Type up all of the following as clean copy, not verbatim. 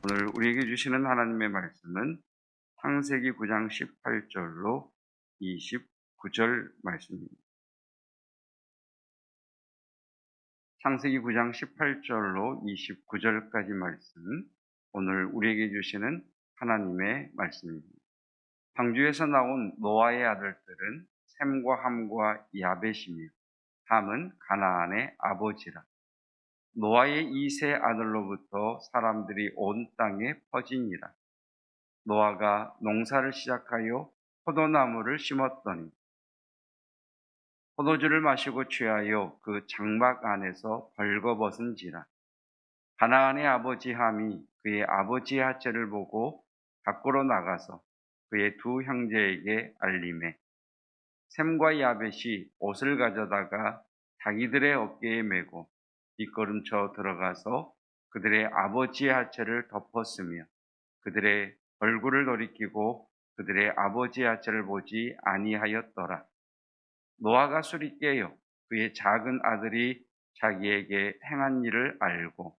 오늘 우리에게 주시는 하나님의 말씀은 창세기 9장 18절로 29절 말씀입니다. 창세기 9장 18절로 29절까지 말씀, 오늘 우리에게 주시는 하나님의 말씀입니다. 방주에서 나온 노아의 아들들은 셈과 함과 야벳이며 함은 가나안의 아버지라. 노아의 2세 아들로부터 사람들이 온 땅에 퍼지니라. 노아가 농사를 시작하여 포도나무를 심었더니 포도주를 마시고 취하여 그 장막 안에서 벌거벗은지라. 가나안의 아버지 함이 그의 아버지의 하체를 보고 밖으로 나가서 그의 두 형제에게 알림해 셈과 야벳이 옷을 가져다가 자기들의 어깨에 메고 뒷걸음쳐 들어가서 그들의 아버지의 하체를 덮었으며 그들의 얼굴을 돌이키고 그들의 아버지의 하체를 보지 아니하였더라. 노아가 술이 깨어 그의 작은 아들이 자기에게 행한 일을 알고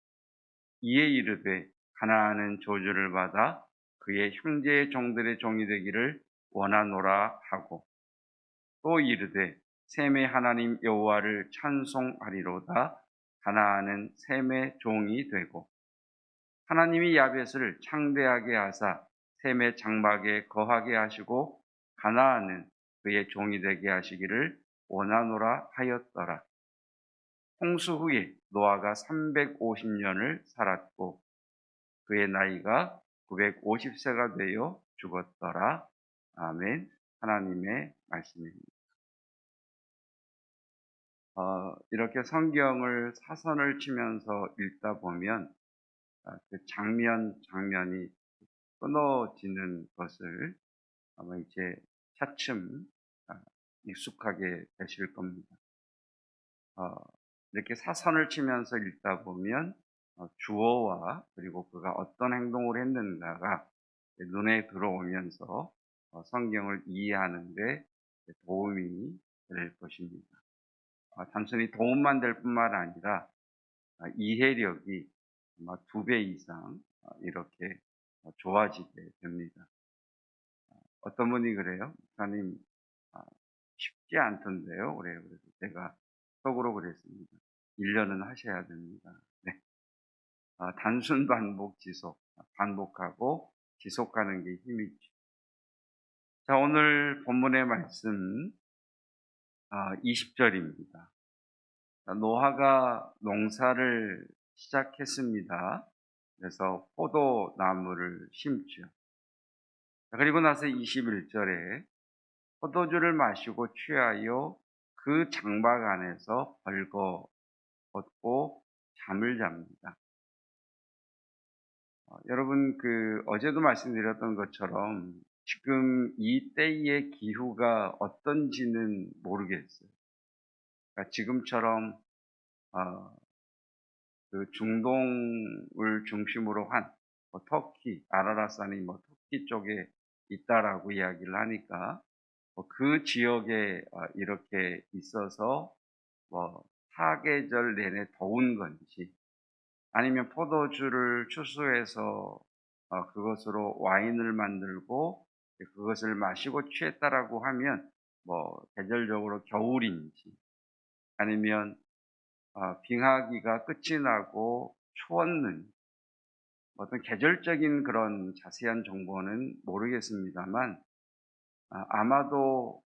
이에 이르되 가나안은 저주를 받아 그의 형제의 종들의 종이 되기를 원하노라 하고 또 이르되 셈의 하나님 여호와를 찬송하리로다. 가나안은 셈의 종이 되고 하나님이 야벳을 창대하게 하사 셈의 장막에 거하게 하시고 가나안은 그의 종이 되게 하시기를 원하노라 하였더라. 홍수 후에 노아가 350년을 살았고 그의 나이가 950세가 되어 죽었더라. 아멘. 하나님의 말씀입니다. 이렇게 성경을 사선을 치면서 읽다 보면 그 장면이 끊어지는 것을 아마 이제 차츰 익숙하게 되실 겁니다. 이렇게 사선을 치면서 읽다 보면 주어와 그리고 그가 어떤 행동을 했는가가 눈에 들어오면서 성경을 이해하는 데 도움이 될 것입니다. 단순히 도움만 될 뿐만 아니라 이해력이 아마 2배 이상 이렇게 좋아지게 됩니다. 어떤 분이 그래요? 목사님, 쉽지 않던데요. 그래요. 그래서 제가 속으로 그랬습니다. 1년은 하셔야 됩니다. 네. 단순 반복 지속, 반복하고 지속하는 게 힘이죠. 자, 오늘 본문의 말씀 20절입니다. 노아가 농사를 시작했습니다. 그래서 포도나무를 심죠. 그리고 나서 21절에 포도주를 마시고 취하여 그 장막 안에서 벌거벗고 잠을 잡니다. 여러분, 어제도 말씀드렸던 것처럼 지금 이 때의 기후가 어떤지는 모르겠어요. 그러니까 지금처럼 그 중동을 중심으로 한 터키, 아라라산이 터키 쪽에 있다라고 이야기를 하니까 그 지역에 이렇게 있어서 사계절 내내 더운 건지 아니면 포도주를 추수해서 그것으로 와인을 만들고 그것을 마시고 취했다라고 하면 계절적으로 겨울인지 아니면 빙하기가 끝이 나고 추웠는지 어떤 계절적인 그런 자세한 정보는 모르겠습니다만 아마도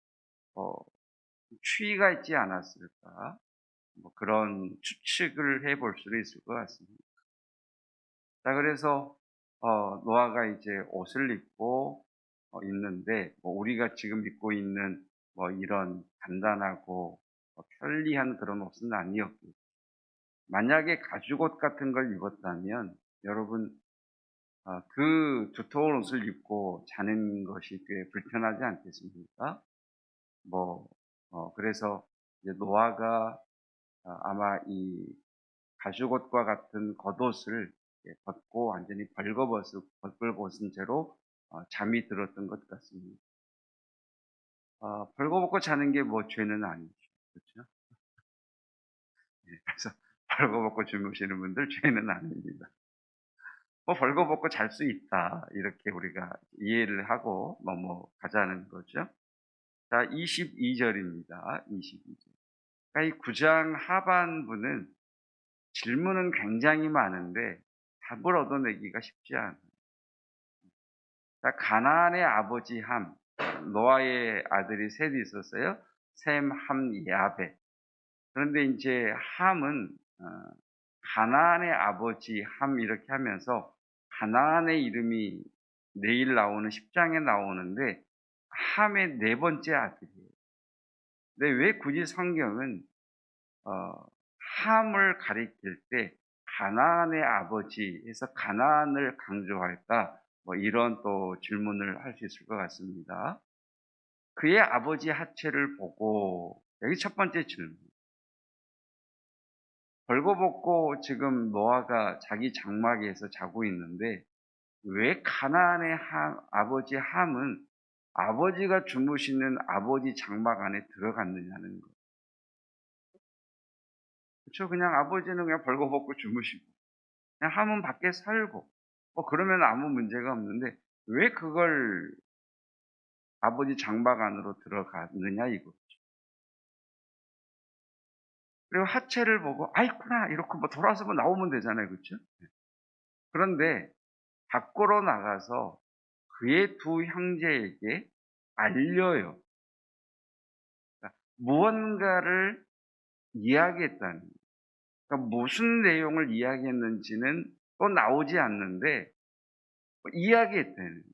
추위가 있지 않았을까 그런 추측을 해볼 수도 있을 것 같습니다. 자, 그래서 노아가 이제 옷을 입고 있는데 우리가 지금 입고 있는 이런 간단하고 편리한 그런 옷은 아니었고 만약에 가죽옷 같은 걸 입었다면 여러분 그 두터운 옷을 입고 자는 것이 꽤 불편하지 않겠습니까? 그래서 이제 노아가 아마 이 가죽옷과 같은 겉옷을 벗고 완전히 벌거벗은 채로 잠이 들었던 것 같습니다. 벌거벗고 자는 게 죄는 아니죠. 그렇죠? 그래서 벌거벗고 주무시는 분들 죄는 아닙니다. 뭐 벌거벗고 잘 수 있다. 이렇게 우리가 이해를 하고 넘어가자는 거죠. 자, 22절입니다. 22절. 그러니까 이 9장 하반부는 질문은 굉장히 많은데 답을 얻어내기가 쉽지 않아요. 자, 가나안의 아버지 함, 노아의 아들이 셋이 있었어요. 셈, 함, 야벳. 그런데 이제 함은 가나안의 아버지 함 이렇게 하면서 가나안의 이름이 내일 나오는 10장에 나오는데 함의 네 번째 아들이에요. 근데 왜 굳이 성경은 어, 함을 가리킬 때 가나안의 아버지 해서 가나안을 강조할까? 뭐 이런 또 질문을 할 수 있을 것 같습니다. 그의 아버지 하체를 보고 여기 첫 번째 질문. 벌거벗고 지금 노아가 자기 장막에서 자고 있는데 왜 가나안의 아버지 함은 아버지가 주무시는 아버지 장막 안에 들어갔느냐는 거. 그렇죠? 그냥 아버지는 그냥 벌거벗고 주무시고 그냥 함은 밖에 살고 뭐 그러면 아무 문제가 없는데 왜 그걸 아버지 장막 안으로 들어갔느냐 이거. 그리고 하체를 보고 있구나 이렇게 뭐 돌아서 나오면 되잖아요, 그렇죠? 그런데 밖으로 나가서 그의 두 형제에게 알려요. 그러니까 무언가를 이야기했다는 거예요. 그러니까 무슨 내용을 이야기했는지는 또 나오지 않는데 이야기했다는 거예요.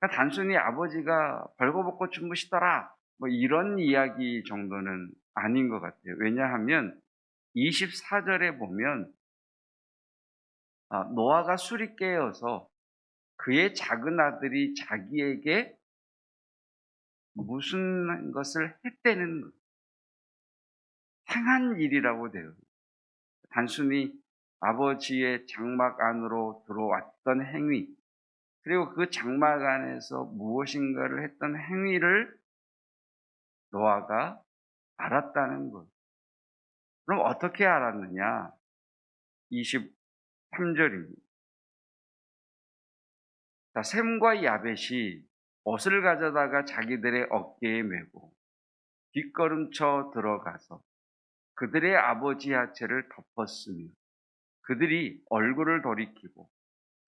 그러니까 단순히 아버지가 벌거벗고 주무시더라 뭐 이런 이야기 정도는 아닌 것 같아요. 왜냐하면 24절에 보면 노아가 술이 깨어서 그의 작은 아들이 자기에게 무슨 것을 했다는 행한 일이라고 돼요. 단순히 아버지의 장막 안으로 들어왔던 행위, 그리고 그 장막 안에서 무엇인가를 했던 행위를 노아가 알았다는 것. 그럼 어떻게 알았느냐? 23절입니다. 자, 셈과 야벳이 옷을 가져다가 자기들의 어깨에 메고 뒷걸음쳐 들어가서 그들의 아버지 하체를 덮었으며 그들이 얼굴을 돌이키고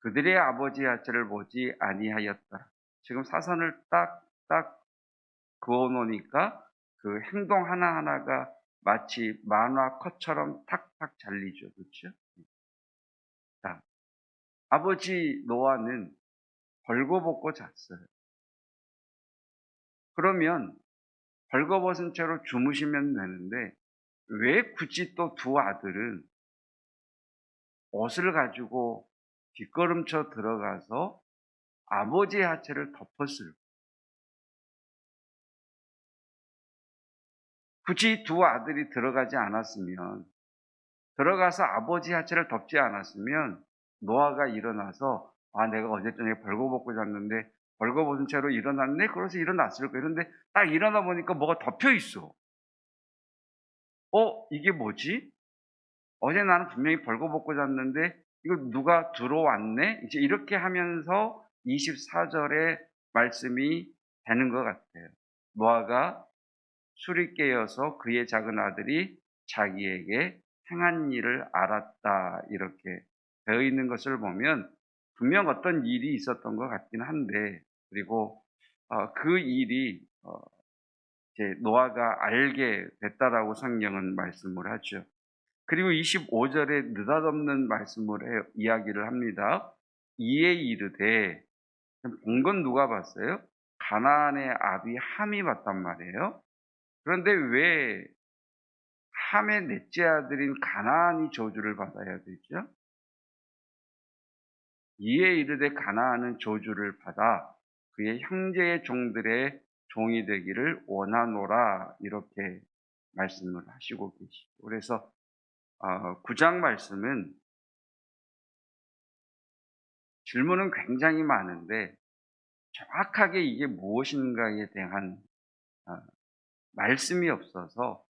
그들의 아버지 하체를 보지 아니하였더라. 지금 사선을 딱딱 그어 놓으니까 그 행동 하나하나가 마치 만화 컷처럼 탁탁 잘리죠. 그렇죠? 자, 아버지 노아는 벌거벗고 잤어요. 그러면 벌거벗은 채로 주무시면 되는데 왜 굳이 또 두 아들은 옷을 가지고 뒷걸음쳐 들어가서 아버지의 하체를 덮었을까? 굳이 두 아들이 들어가지 않았으면, 들어가서 아버지 하체를 덮지 않았으면 노아가 일어나서 내가 어제 저녁에 벌거벗고 잤는데 벌거벗은 채로 일어났네? 그래서 일어났을 거예요. 그런데 딱 일어나 보니까 뭐가 덮여 있어. 이게 뭐지? 어제 나는 분명히 벌거벗고 잤는데 이거 누가 들어왔네? 이제 이렇게 하면서 24절의 말씀이 되는 것 같아요. 노아가 술이 깨어서 그의 작은 아들이 자기에게 행한 일을 알았다. 이렇게 되어 있는 것을 보면 분명 어떤 일이 있었던 것 같긴 한데, 그리고 그 일이 이제 노아가 알게 됐다라고 성경은 말씀을 하죠. 그리고 25절에 느닷없는 말씀을 이야기를 합니다. 이에 이르되, 본 건 누가 봤어요? 가나안의 아비 함이 봤단 말이에요. 그런데 왜 함의 넷째 아들인 가나안이 저주를 받아야 되죠? 이에 이르되 가나안은 저주를 받아 그의 형제의 종들의 종이 되기를 원하노라 이렇게 말씀을 하시고 계시고, 그래서 9장 말씀은 질문은 굉장히 많은데 정확하게 이게 무엇인가에 대한 어, 말씀이 없어서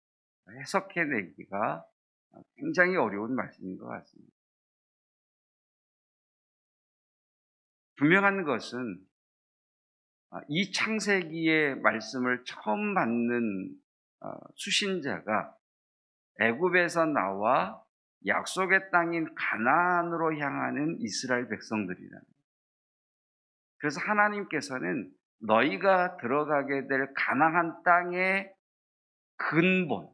해석해내기가 굉장히 어려운 말씀인 것 같습니다. 분명한 것은 이 창세기의 말씀을 처음 받는 수신자가 애굽에서 나와 약속의 땅인 가나안으로 향하는 이스라엘 백성들이라는 거예요. 그래서 하나님께서는 너희가 들어가게 될 가나안 땅의 근본,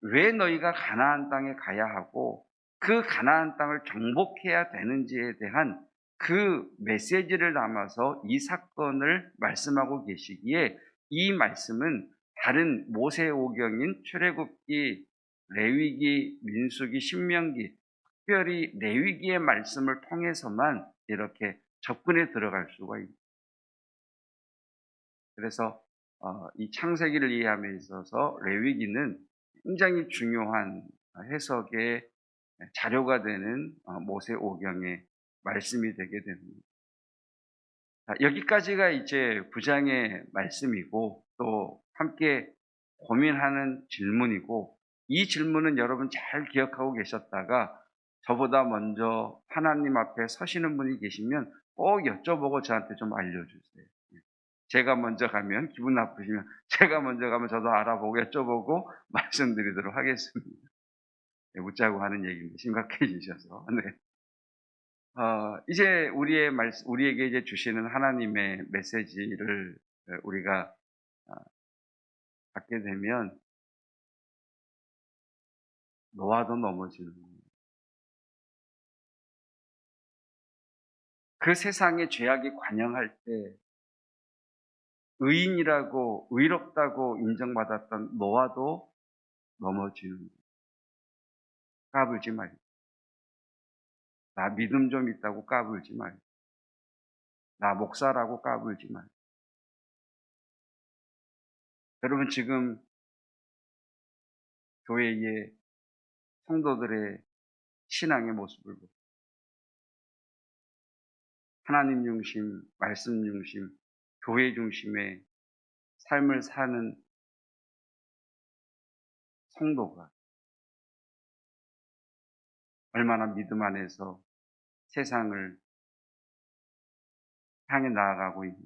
왜 너희가 가나안 땅에 가야 하고 그 가나안 땅을 정복해야 되는지에 대한 그 메시지를 담아서 이 사건을 말씀하고 계시기에 이 말씀은 다른 모세오경인 출애굽기, 레위기, 민수기, 신명기, 특별히 레위기의 말씀을 통해서만 이렇게 접근해 들어갈 수가 있습니다. 그래서 이 창세기를 이해함에 있어서 레위기는 굉장히 중요한 해석의 자료가 되는 모세오경의 말씀이 되게 됩니다. 여기까지가 이제 9장의 말씀이고 또 함께 고민하는 질문이고, 이 질문은 여러분 잘 기억하고 계셨다가 저보다 먼저 하나님 앞에 서시는 분이 계시면 꼭 여쭤보고 저한테 좀 알려주세요. 제가 먼저 가면 기분 나쁘시면 제가 먼저 가면 저도 알아보고 여쭤보고 말씀드리도록 하겠습니다. 묻자고 하는 얘기인데 심각해지셔서. 네. 이제 우리에게 이제 주시는 하나님의 메시지를 우리가 받게 되면 노아도 넘어지는 거예요. 그 세상에 죄악이 관영할 때 의인이라고 의롭다고 인정받았던 노아도 넘어지는 거예요. 까불지 말고. 나 믿음 좀 있다고 까불지 말고. 나 목사라고 까불지 말고. 여러분 지금 교회의 성도들의 신앙의 모습을 보고 하나님 중심, 말씀 중심, 교회 중심의 삶을 사는 성도가 얼마나 믿음 안에서 세상을 향해 나아가고 있는,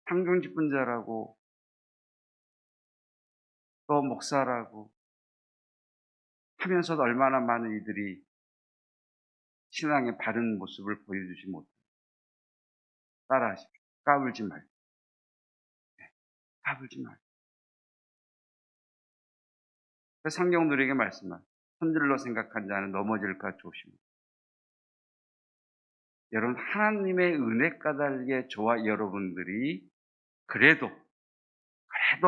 상중직분자라고 또 목사라고 하면서도 얼마나 많은 이들이 신앙의 바른 모습을 보여주지 못해요. 따라하십시오. 까불지 말고. 까불지 말고. 성경 우리에게 말씀한 손들로 생각한 자는 넘어질까 조심. 여러분 하나님의 은혜 까닭에 저와 여러분들이 그래도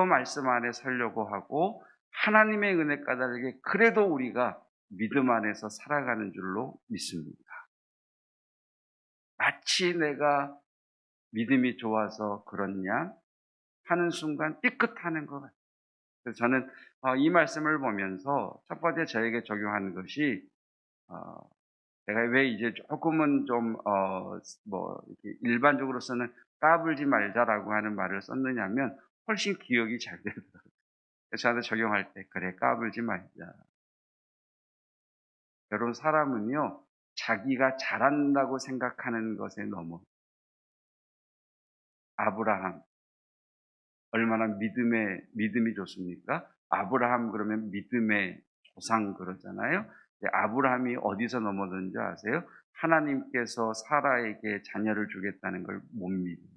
말씀 안에 서려고 하고 하나님의 은혜 까닭에 그래도 우리가 믿음 안에서 살아가는 줄로 믿습니다. 마치 내가 믿음이 좋아서 그렇냐 하는 순간 삐끗하는 것 같아요. 그래서 저는 이 말씀을 보면서 첫 번째 저에게 적용하는 것이 내가 왜 이제 조금은 좀 이렇게 일반적으로 쓰는 까불지 말자라고 하는 말을 썼느냐면 훨씬 기억이 잘 되더라고요. 그래서 저한테 적용할 때 그래 까불지 말자. 여러분 사람은요 자기가 잘한다고 생각하는 것에 넘어. 아브라함 얼마나 믿음이 좋습니까? 아브라함 그러면 믿음의 조상 그러잖아요. 아브라함이 어디서 넘어졌는지 아세요? 하나님께서 사라에게 자녀를 주겠다는 걸 못 믿어요.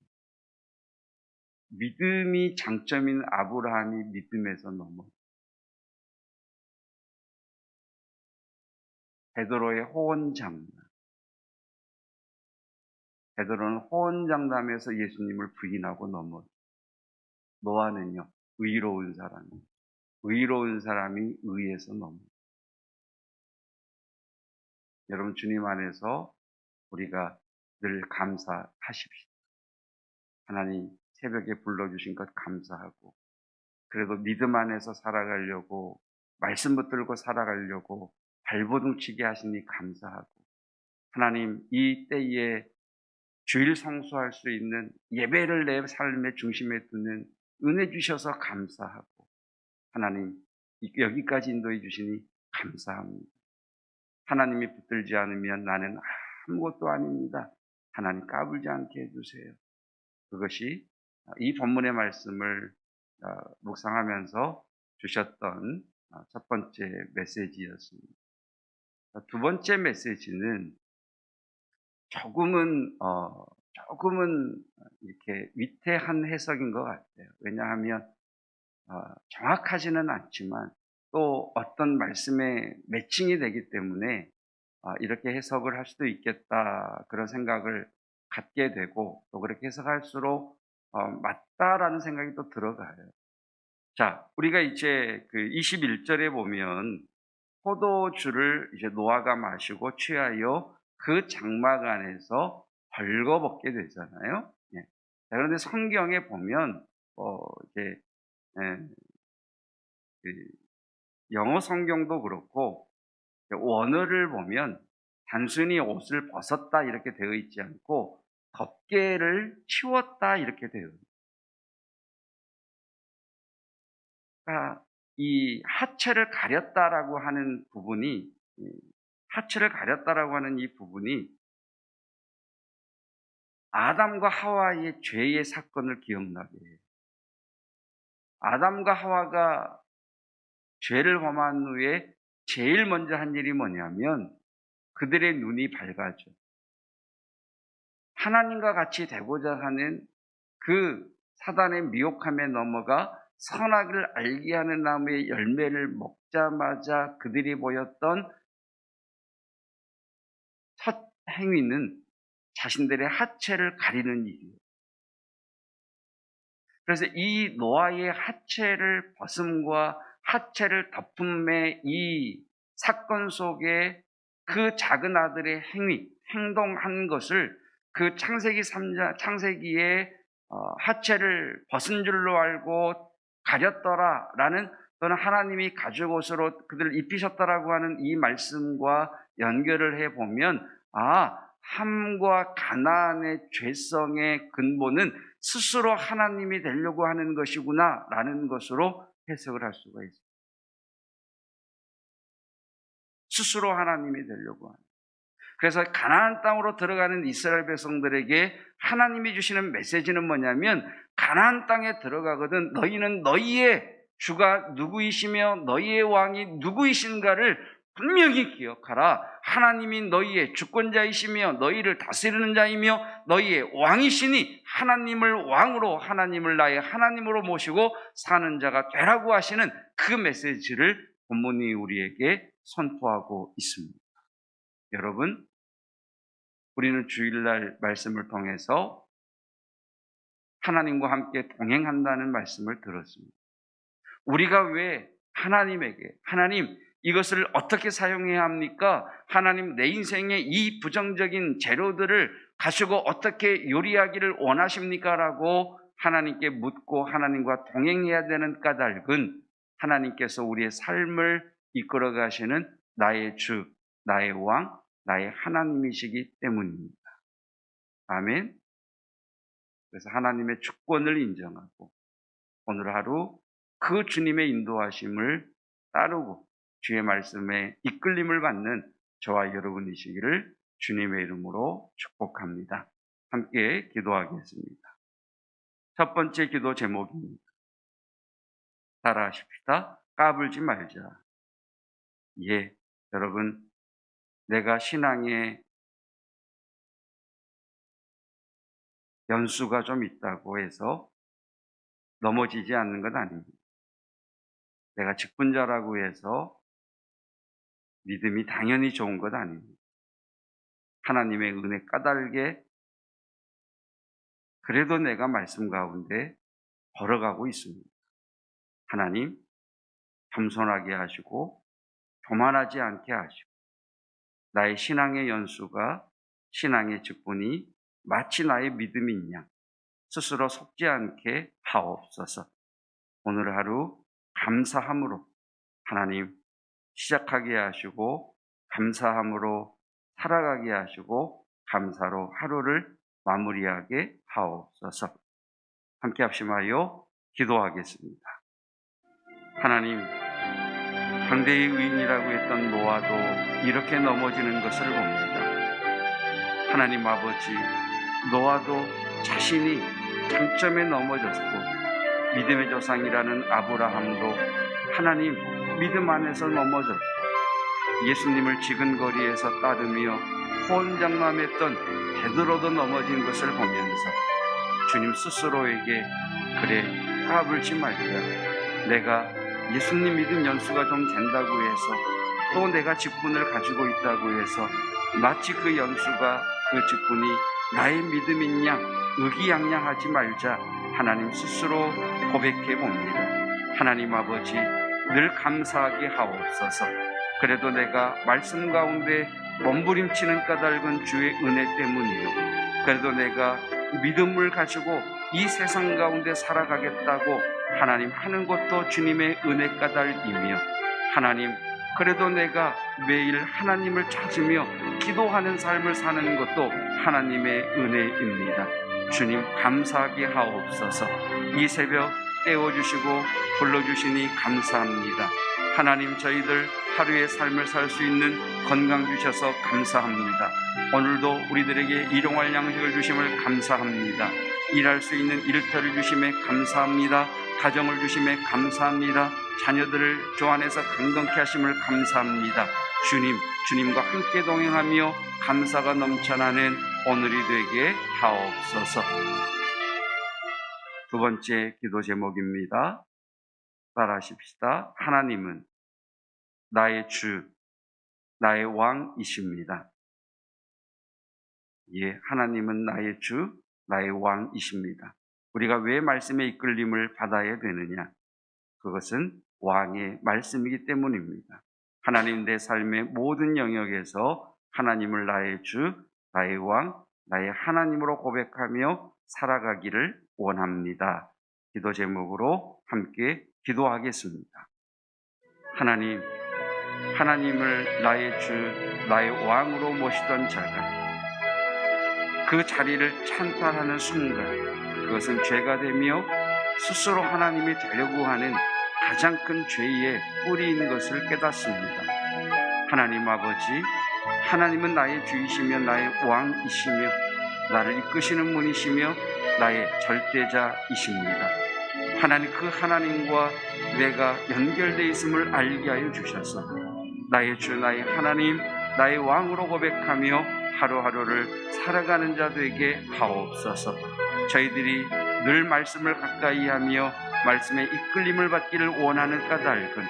믿음이 장점인 아브라함이 믿음에서 넘어. 베드로의 호언장담. 베드로는 호언장담에서 예수님을 부인하고 넘어. 노아는요, 의로운 사람이 의에서 넘어. 여러분 주님 안에서 우리가 늘 감사하십시오. 하나님 새벽에 불러주신 것 감사하고, 그래도 믿음 안에서 살아가려고 말씀 붙들고 살아가려고 발버둥치게 하시니 감사하고, 하나님 이 때에 주일 성수할 수 있는 예배를 내 삶의 중심에 두는 은혜 주셔서 감사하고, 하나님 여기까지 인도해 주시니 감사합니다. 하나님이 붙들지 않으면 나는 아무것도 아닙니다. 하나님 까불지 않게 해주세요. 그것이 이 본문의 말씀을 묵상하면서 주셨던 첫 번째 메시지였습니다. 두 번째 메시지는 조금은 이렇게 위태한 해석인 것 같아요. 왜냐하면 정확하지는 않지만 또 어떤 말씀에 매칭이 되기 때문에 이렇게 해석을 할 수도 있겠다, 그런 생각을 갖게 되고, 또 그렇게 해석할수록 맞다라는 생각이 또 들어가요. 자, 우리가 이제 그 21절에 보면 포도주를 이제 노아가 마시고 취하여 그 장막 안에서 벌거벗게 되잖아요. 예. 자, 그런데 성경에 보면 이제 예, 그 영어 성경도 그렇고 원어를 보면 단순히 옷을 벗었다 이렇게 되어 있지 않고 덮개를 치웠다 이렇게 되어 있어요. 그러니까 이 하체를 가렸다라고 하는 부분이 이 부분이 아담과 하와의 죄의 사건을 기억나게 해요. 아담과 하와가 죄를 범한 후에 제일 먼저 한 일이 뭐냐면 그들의 눈이 밝아져. 하나님과 같이 되고자 하는 그 사단의 미혹함에 넘어가 선악을 알게 하는 나무의 열매를 먹자마자 그들이 보였던 첫 행위는 자신들의 하체를 가리는 일이에요. 그래서 이 노아의 하체를 벗음과 하체를 덮음의 이 사건 속에 그 작은 아들의 행동한 것을 그 창세기 3장, 창세기에 하체를 벗은 줄로 알고 가렸더라라는, 또는 하나님이 가죽 옷으로 그들을 입히셨다라고 하는 이 말씀과 연결을 해보면, 함과 가나안의 죄성의 근본은 스스로 하나님이 되려고 하는 것이구나 라는 것으로 해석을 할 수가 있습니다. 스스로 하나님이 되려고 하는. 그래서 가나안 땅으로 들어가는 이스라엘 백성들에게 하나님이 주시는 메시지는 뭐냐면, 가나안 땅에 들어가거든 너희는 너희의 주가 누구이시며 너희의 왕이 누구이신가를 분명히 기억하라. 하나님이 너희의 주권자이시며 너희를 다스리는 자이며 너희의 왕이시니 하나님을 왕으로, 하나님을 나의 하나님으로 모시고 사는 자가 되라고 하시는 그 메시지를 본문이 우리에게 선포하고 있습니다. 여러분, 우리는 주일날 말씀을 통해서 하나님과 함께 동행한다는 말씀을 들었습니다. 우리가 왜 하나님, 이것을 어떻게 사용해야 합니까? 하나님, 내 인생의 이 부정적인 재료들을 가지고 어떻게 요리하기를 원하십니까? 라고 하나님께 묻고 하나님과 동행해야 되는 까닭은 하나님께서 우리의 삶을 이끌어 가시는 나의 주, 나의 왕, 나의 하나님이시기 때문입니다. 아멘. 그래서 하나님의 주권을 인정하고 오늘 하루 그 주님의 인도하심을 따르고 주의 말씀에 이끌림을 받는 저와 여러분이시기를 주님의 이름으로 축복합니다. 함께 기도하겠습니다. 첫 번째 기도 제목입니다. 따라하십시다. 까불지 말자. 예, 여러분, 내가 신앙에 연수가 좀 있다고 해서 넘어지지 않는 것 아닙니다. 내가 직분자라고 해서 믿음이 당연히 좋은 것 아닙니다. 하나님의 은혜 까닭에 그래도 내가 말씀 가운데 걸어가고 있습니다. 하나님, 겸손하게 하시고 교만하지 않게 하시고 나의 신앙의 연수가, 신앙의 직분이 마치 나의 믿음인 양 스스로 속지 않게 하옵소서. 오늘 하루 감사함으로 하나님 시작하게 하시고 감사함으로 살아가게 하시고 감사로 하루를 마무리하게 하옵소서. 함께 합심하여 기도하겠습니다. 하나님, 당대의 의인이라고 했던 노아도 이렇게 넘어지는 것을 봅니다. 하나님 아버지, 노아도 자신이 장점에 넘어졌고 믿음의 조상이라는 아브라함도 하나님 믿음 안에서 넘어졌고 예수님을 지근거리에서 따르며 호언장담했던 베드로도 넘어진 것을 보면서 주님 스스로에게 그래 까불지 말자, 내가 예수님 믿음 연수가 좀 된다고 해서 또 내가 직분을 가지고 있다고 해서 마치 그 연수가 그 직분이 나의 믿음인 양 의기양양하지 말자 하나님 스스로 고백해 봅니다. 하나님 아버지, 늘 감사하게 하옵소서. 그래도 내가 말씀 가운데 몸부림치는 까닭은 주의 은혜 때문이요, 그래도 내가 믿음을 가지고 이 세상 가운데 살아가겠다고 하나님 하는 것도 주님의 은혜 까닭이며, 하나님 그래도 내가 매일 하나님을 찾으며 기도하는 삶을 사는 것도 하나님의 은혜입니다. 주님 감사하게 하옵소서. 이 새벽 깨워주시고 불러주시니 감사합니다. 하나님, 저희들 하루의 삶을 살 수 있는 건강 주셔서 감사합니다. 오늘도 우리들에게 일용할 양식을 주심을 감사합니다. 일할 수 있는 일터를 주심에 감사합니다. 가정을 주심에 감사합니다. 자녀들을 주 안에서 강건케 하심을 감사합니다. 주님과 함께 동행하며 감사가 넘쳐나는 오늘이 되게 하옵소서. 두 번째 기도 제목입니다. 따라하십시다. 하나님은 나의 주, 나의 왕이십니다. 예, 하나님은 나의 주, 나의 왕이십니다. 우리가 왜 말씀의 이끌림을 받아야 되느냐? 그것은 왕의 말씀이기 때문입니다. 하나님, 내 삶의 모든 영역에서 하나님을 나의 주, 나의 왕, 나의 하나님으로 고백하며 살아가기를 원합니다. 기도 제목으로 함께 기도하겠습니다. 하나님, 하나님을 나의 주, 나의 왕으로 모시던 자가 그 자리를 찬탈하는 순간 그것은 죄가 되며 스스로 하나님이 되려고 하는 가장 큰 죄의 뿌리인 것을 깨닫습니다. 하나님 아버지, 하나님은 나의 주이시며 나의 왕이시며 나를 이끄시는 분이시며 나의 절대자이십니다. 하나님, 그 하나님과 내가 연결되어 있음을 알게 하여 주셔서 나의 주, 나의 하나님, 나의 왕으로 고백하며 하루하루를 살아가는 자 되게 하옵소서. 저희들이 늘 말씀을 가까이 하며 말씀의 이끌림을 받기를 원하는 까닭은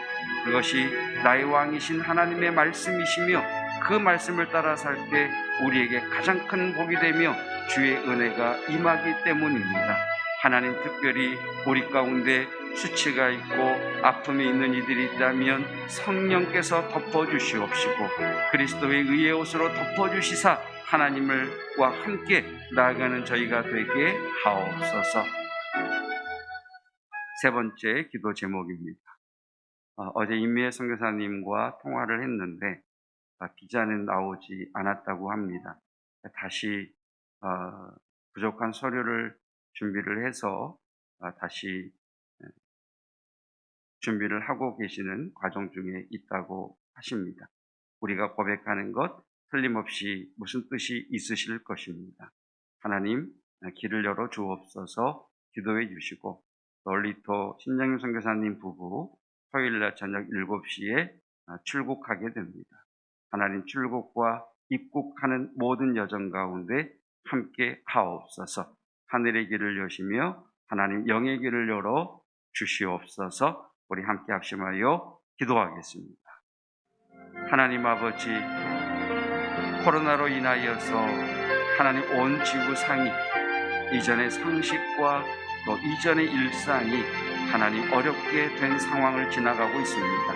그것이 나의 왕이신 하나님의 말씀이시며 그 말씀을 따라 살 때 우리에게 가장 큰 복이 되며 주의 은혜가 임하기 때문입니다. 하나님, 특별히 우리 가운데 수치가 있고 아픔이 있는 이들이 있다면 성령께서 덮어주시옵시고 그리스도의 의의 옷으로 덮어주시사 하나님과 함께 나아가는 저희가 되게 하옵소서. 세 번째 기도 제목입니다. 어제 임미애 선교사님과 통화를 했는데 비자는 나오지 않았다고 합니다. 다시 부족한 서류를 준비를 해서 다시 준비를 하고 계시는 과정 중에 있다고 하십니다. 우리가 고백하는 것 틀림없이 무슨 뜻이 있으실 것입니다. 하나님, 길을 열어 주옵소서. 기도해 주시고 놀리토 신장윤 선교사님 부부 토요일날 저녁 7시에 출국하게 됩니다. 하나님, 출국과 입국하는 모든 여정 가운데 함께 하옵소서. 하늘의 길을 여시며 하나님 영의 길을 열어 주시옵소서. 우리 함께 합심하여 기도하겠습니다. 하나님 아버지, 코로나로 인하여서 하나님 온 지구상이 이전의 상식과 또 이전의 일상이 하나님 어렵게 된 상황을 지나가고 있습니다.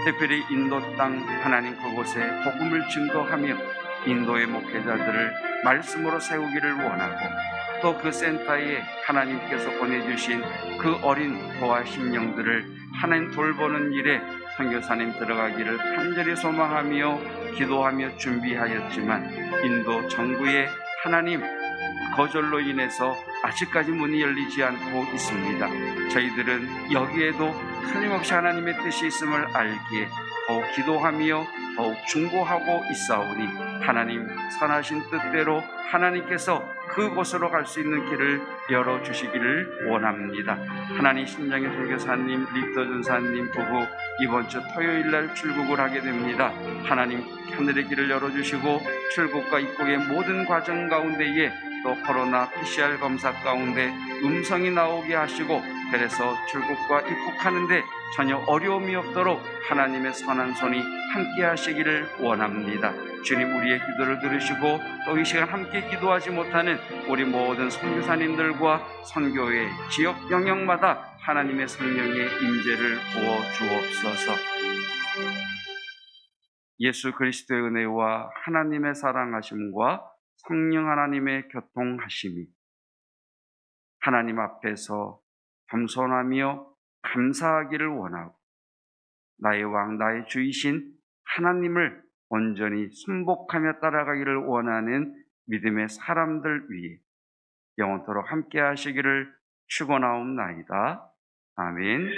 특별히 인도 땅 하나님 그곳에 복음을 증거하며 인도의 목회자들을 말씀으로 세우기를 원하고 또 그 센터에 하나님께서 보내주신 그 어린 보아 심령들을 하나님 돌보는 일에 선교사님 들어가기를 간절히 소망하며 기도하며 준비하였지만 인도 정부의 하나님 거절로 인해서 아직까지 문이 열리지 않고 있습니다. 저희들은 여기에도 틀림없이 하나님의 뜻이 있음을 알기에 더욱 기도하며 더욱 중보하고 있사오니 하나님 선하신 뜻대로 하나님께서 그곳으로 갈 수 있는 길을 열어주시기를 원합니다. 하나님 신장의 선교사님, 리터 전사님 부부 이번 주 토요일날 출국을 하게 됩니다. 하나님 하늘의 길을 열어주시고 출국과 입국의 모든 과정 가운데에 또 코로나 PCR 검사 가운데 음성이 나오게 하시고 그래서 출국과 입국하는데 전혀 어려움이 없도록 하나님의 선한 손이 함께 하시기를 원합니다. 주님 우리의 기도를 들으시고 또 이 시간 함께 기도하지 못하는 우리 모든 선교사님들과 선교의 지역 영역마다 하나님의 성령의 임재를 부어 주옵소서. 예수 그리스도의 은혜와 하나님의 사랑하심과 성령 하나님의 교통하심이 하나님 앞에서 겸손하며 감사하기를 원하고 나의 왕 나의 주이신 하나님을 온전히 순복하며 따라가기를 원하는 믿음의 사람들 위해 영원토록 함께 하시기를 축원하옵나이다. 아멘.